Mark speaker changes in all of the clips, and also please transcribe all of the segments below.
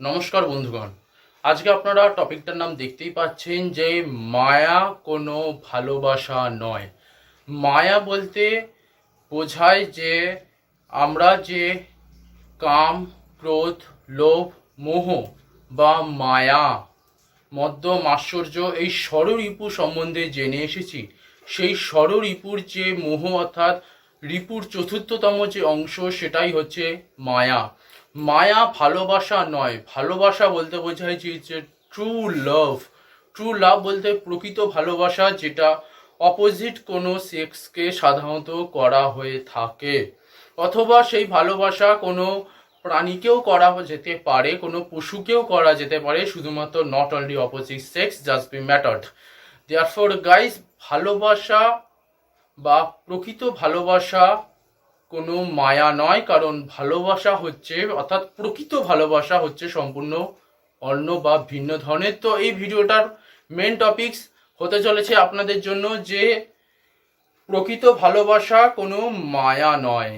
Speaker 1: নমস্কার বন্ধুগণ। আজকে আপনারা টপিকটার নাম দেখতেই পাচ্ছেন যে মায়া কোনো ভালোবাসা নয়। মায়া বলতে বোঝায় যে আমরা যে কাম, ক্রোধ, লোভ, মোহ বা মায়া, মদ্যম, আশ্চর্য এই ষড়রিপু সম্বন্ধে জেনে এসেছি। সেই ষড়রিপুর যে মোহ অর্থাৎ রিপুর চতুর্থতম যে অংশ সেটাই হচ্ছে মায়া। মায়া ভালোবাসা নয়। ভালোবাসা বলতে বোঝায় যে ট্রু লাভ। ট্রু লাভ বলতে প্রকৃত ভালোবাসা, যেটা অপোজিট কোনো সেক্সকে সাধারণত করা হয়ে থাকে, অথবা সেই ভালোবাসা কোনো প্রাণীকেও করা যেতে পারে, কোনো পশুকেও করা যেতে পারে, শুধুমাত্র not only opposite sex just be mattered. Therefore guys, ভালোবাসা বা প্রকৃত ভালোবাসা কোনো মায়া নয়, কারণ ভালোবাসা হচ্ছে অর্থাৎ প্রকৃত ভালোবাসা হচ্ছে সম্পূর্ণ অন্য বা ভিন্ন ধরনের। তো এই ভিডিওটার মেন টপিকস হতে চলেছে আপনাদের জন্য যে প্রকৃত ভালোবাসা কোনো মায়া নয়।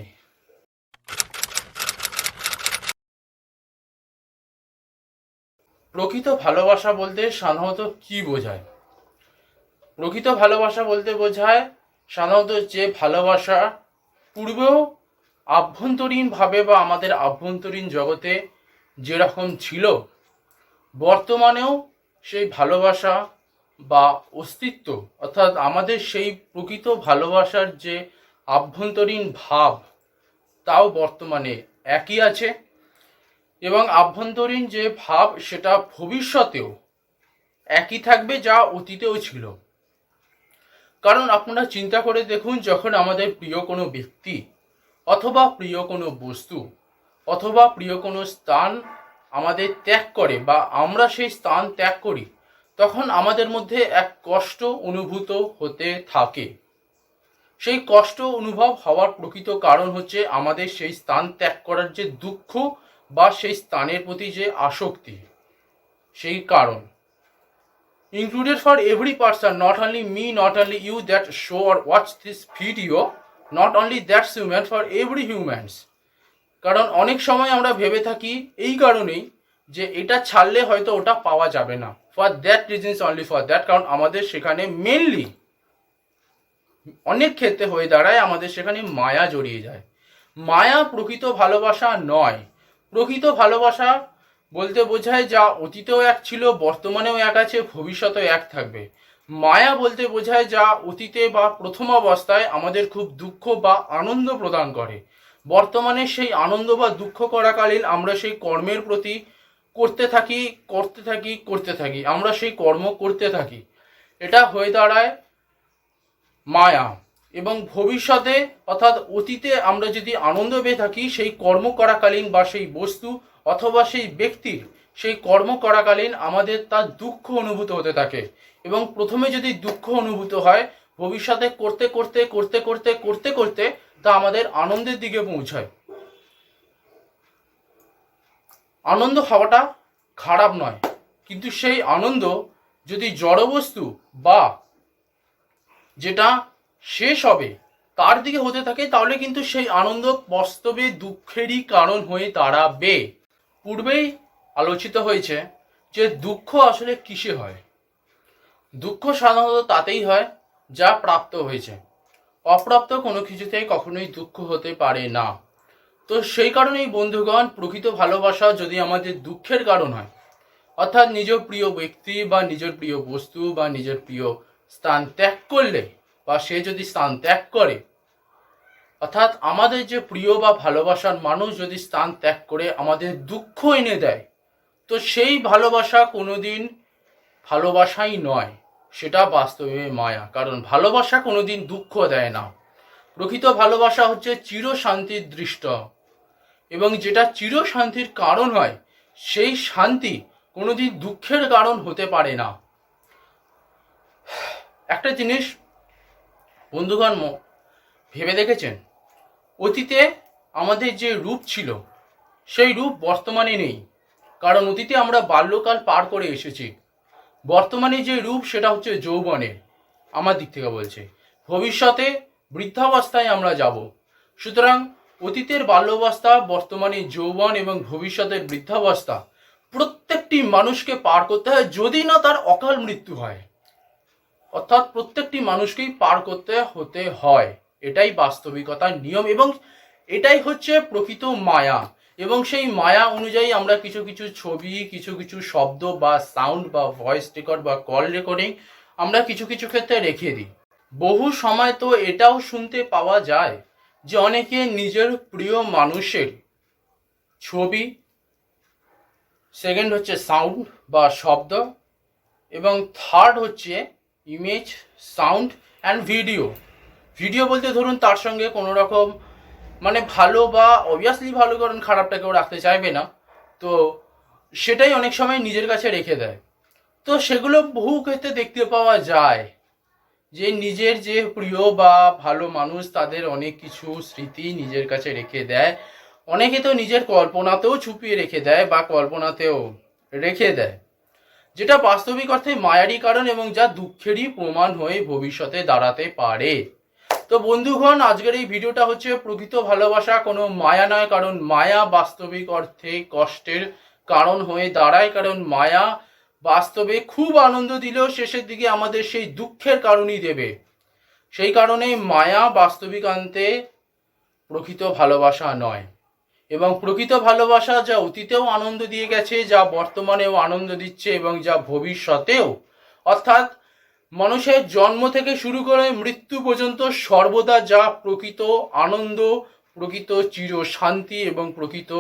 Speaker 1: প্রকৃত ভালোবাসা বলতে সাধারণত কি বোঝায়? প্রকৃত ভালোবাসা বলতে বোঝায় সাধারণত যে ভালোবাসা পূর্বেও আভ্যন্তরীণভাবে বা আমাদের আভ্যন্তরীণ জগতে যেরকম ছিল, বর্তমানেও সেই ভালোবাসা বা অস্তিত্ব, অর্থাৎ আমাদের সেই প্রকৃত ভালোবাসার যে আভ্যন্তরীণ ভাব, তাও বর্তমানে একই আছে। এবং আভ্যন্তরীণ যে ভাব সেটা ভবিষ্যতেও একই থাকবে যা অতীতেও ছিল। কারণ আপনারা চিন্তা করে দেখুন, যখন আমাদের প্রিয় কোনো ব্যক্তি অথবা প্রিয় কোনো বস্তু অথবা প্রিয় কোনো স্থান আমাদের ত্যাগ করে বা আমরা সেই স্থান ত্যাগ করি, তখন আমাদের মধ্যে এক কষ্ট অনুভূত হতে থাকে। সেই কষ্ট অনুভব হওয়ার প্রকৃত কারণ হচ্ছে আমাদের সেই স্থান ত্যাগ করার যে দুঃখ বা সেই স্থানের প্রতি যে আসক্তি, সেই কারণ। Included for every person, not only me, not only you that show or watch this video, not only that's human, for every humans. কারণ অনেক সময় আমরা ভেবে থাকি এই কারণেই যে এটা ছাড়লে হয়তো ওটা পাওয়া যাবে না, for that reasons, only for that, কারণ আমাদের সেখানে মেনলি অনেক ক্ষেত্রে হয়ে দাঁড়ায় আমাদের সেখানে মায়া জড়িয়ে যায়। মায়া প্রকৃত ভালোবাসা নয়। প্রকৃত ভালোবাসা বলতে বোঝায় যা অতীতেও এক ছিল, বর্তমানেও এক আছে, ভবিষ্যতেও এক থাকবে। মায়া বলতে বোঝায় যা অতীতে বা প্রথম অবস্থায় আমাদের খুব দুঃখ বা আনন্দ প্রদান করে, বর্তমানে সেই আনন্দ বা দুঃখ করাকালীন আমরা সেই কর্মের প্রতি করতে থাকি, আমরা সেই কর্ম করতে থাকি, এটা হয়ে দাঁড়ায় মায়া। এবং ভবিষ্যতে অর্থাৎ অতীতে আমরা যদি আনন্দ পেয়ে থাকি সেই কর্ম করাকালীন বা সেই বস্তু অথবা সেই ব্যক্তির সেই কর্ম করাকালীন আমাদের তার দুঃখ অনুভূত হতে থাকে। এবং প্রথমে যদি দুঃখ অনুভূত হয়, ভবিষ্যতে করতে করতে করতে করতে করতে করতে তা আমাদের আনন্দের দিকে পৌঁছায়। আনন্দ হওয়াটা খারাপ নয়, কিন্তু সেই আনন্দ যদি জড়বস্তু বা যেটা শেষ হবে তার দিকে হতে থাকে, তাহলে কিন্তু সেই আনন্দ বাস্তবে দুঃখেরই কারণ হয়ে দাঁড়াবে। পূর্বেই আলোচিত হয়েছে যে দুঃখ আসলে কিসে হয়। দুঃখ সাধারণত তাতেই হয় যা প্রাপ্ত হয়েছে। অপ্রাপ্ত কোনো কিছুতে কখনোই দুঃখ হতে পারে না। তো সেই কারণেই বন্ধুগণ, প্রকৃত ভালোবাসা যদি আমাদের দুঃখের কারণ হয়, অর্থাৎ নিজের প্রিয় ব্যক্তি বা নিজের প্রিয় বস্তু বা নিজের প্রিয় স্থান ত্যাগ করলে, বা সে যদি স্থান ত্যাগ করে, অর্থাৎ আমাদের যে প্রিয় বা ভালোবাসার মানুষ যদি স্থান ত্যাগ করে আমাদের দুঃখ এনে দেয়, তো সেই ভালোবাসা কোনোদিন ভালোবাসাই নয়, সেটা বাস্তবে মায়া। কারণ ভালোবাসা কোনোদিন দুঃখ দেয় না। প্রকৃত ভালোবাসা হচ্ছে চিরশান্তির দৃষ্ট, এবং যেটা চিরশান্তির কারণ হয় সেই শান্তি কোনোদিন দুঃখের কারণ হতে পারে না। একটা জিনিস বন্ধুগণ ভেবে দেখেছেন, অতীতে আমাদের যে রূপ ছিল সেই রূপ বর্তমানে নেই, কারণ অতীতে আমরা বাল্যকাল পার করে এসেছি। বর্তমানে যে রূপ সেটা হচ্ছে যৌবনের, আমার দিক থেকে বলছে। ভবিষ্যতে বৃদ্ধাবস্থায় আমরা যাব। সুতরাং অতীতের বাল্যাবস্থা, বর্তমানে যৌবন এবং ভবিষ্যতের বৃদ্ধাবস্থা প্রত্যেকটি মানুষকে পার করতে হয়, যদি না তার অকাল মৃত্যু হয়। অর্থাৎ প্রত্যেকটি মানুষকেই পার করতে হতে হয়, এটাই বাস্তবিকতার নিয়ম এবং এটাই হচ্ছে প্রকৃত মায়া। এবং সেই মায়া অনুযায়ী আমরা কিছু কিছু ছবি, কিছু কিছু শব্দ বা সাউন্ড বা ভয়েস রেকর্ড বা কল রেকর্ডিং আমরা কিছু কিছু ক্ষেত্রে রেখে দিই। বহু সময় তো এটাও শুনতে পাওয়া যায় যে অনেকে নিজের প্রিয় মানুষের ছবি, সেকেন্ড হচ্ছে সাউন্ড বা শব্দ, এবং থার্ড হচ্ছে image, sound and video. Video বলতে ধরুন তার সঙ্গে কোনো রকম মানে ভালো বা অবভিয়াসলি ভালো, কারণ খারাপটা কেউ রাখতে চাইবে না, তো সেটাই অনেক সময় নিজের কাছে রেখে দেয়। তো সেগুলো বহু ক্ষেত্রে দেখতে পাওয়া যায় যে নিজের যে প্রিয় বা ভালো মানুষ তাদের অনেক কিছু স্মৃতি নিজের কাছে রেখে দেয়। অনেকে তো নিজের কল্পনাতেও ছুপিয়ে রেখে দেয় বা কল্পনাতেও রেখে দেয়, যেটা বাস্তবিক অর্থে মায়ারই কারণ এবং যা দুঃখেরই প্রমাণ হয়ে ভবিষ্যতে দাঁড়াতে পারে। তো বন্ধুগণ, আজকের এই ভিডিওটা হচ্ছে প্রকৃত ভালোবাসা কোনো মায়া নয়, কারণ মায়া বাস্তবিক অর্থে কষ্টের কারণ হয়ে দাঁড়ায়। কারণ মায়া বাস্তবে খুব আনন্দ দিলেও শেষের দিকে আমাদের সেই দুঃখের কারণই দেবে। সেই কারণে মায়া বাস্তবিকান্তে প্রকৃত ভালোবাসা নয়। এবং প্রকৃত ভালোবাসা যা অতীতেও আনন্দ দিয়ে গেছে, যা বর্তমানেও আনন্দ দিচ্ছে এবং যা ভবিষ্যতেও, অর্থাৎ মানুষের জন্ম থেকে শুরু করে মৃত্যু পর্যন্ত সর্বদা যা প্রকৃত আনন্দ, প্রকৃত চির শান্তি এবং প্রকৃত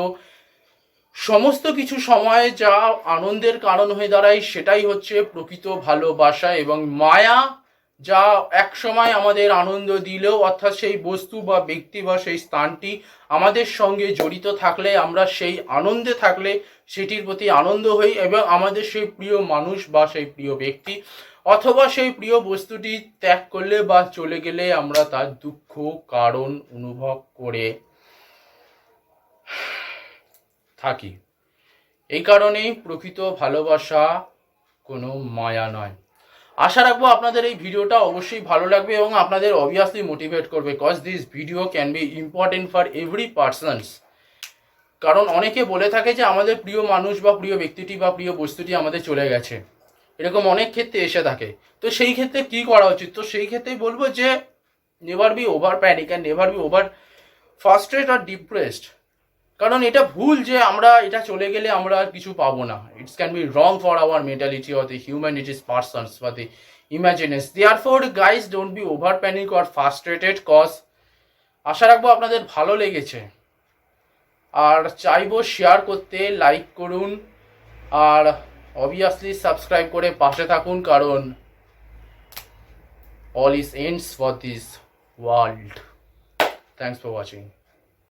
Speaker 1: সমস্ত কিছু সময়ে যা আনন্দের কারণ হয়ে দাঁড়ায়, সেটাই হচ্ছে প্রকৃত ভালোবাসা। এবং মায়া যা এক সময় আমাদের আনন্দ দিলেও, অর্থাৎ সেই বস্তু বা ব্যক্তি বা সেই স্থানটি আমাদের সঙ্গে জড়িত থাকলে, আমরা সেই আনন্দে থাকলে সেটির প্রতি আনন্দ হই এবং আমাদের সেই প্রিয় মানুষ বা সেই প্রিয় ব্যক্তি অথবা সেই প্রিয় বস্তুটি ত্যাগ করলে বা চলে গেলে আমরা তার দুঃখ কারণ অনুভব করে থাকি। এই কারণেই প্রকৃত ভালোবাসা কোনো মায়া নয়। আশা রাখবো আপনাদের এই ভিডিওটা অবশ্যই ভালো লাগবে এবং আপনাদের অবভিয়াসলি মোটিভেট করবে, cause this video can be important for every persons. কারণ অনেকে বলে থাকে যে আমাদের প্রিয় মানুষ বা প্রিয় ব্যক্তিটি বা প্রিয় বস্তুটি আমাদের চলে গেছে, এরকম অনেক ক্ষেত্রে এসে থাকে। তো সেই ক্ষেত্রে কি করা উচিত? তো সেই ক্ষেত্রেই বলবো যে never be over panic and never be over frustrate আর ডিপ্রেসড। কারণ এটা ভুল যে আমরা এটা চলে গেলে আমরা কিছু পাবো না। It's can be wrong for our mentality or the humanities persons বা the imagines. Therefore guys, don't be over panic or frustrated cause. আশা রাখবো আপনাদের ভালো লেগেছে, আর চাইবো শেয়ার করতে, লাইক করুন আর অবভিয়াসলি সাবস্ক্রাইব করে পাশে থাকুন, কারণ all is ends for this world. Thanks for watching.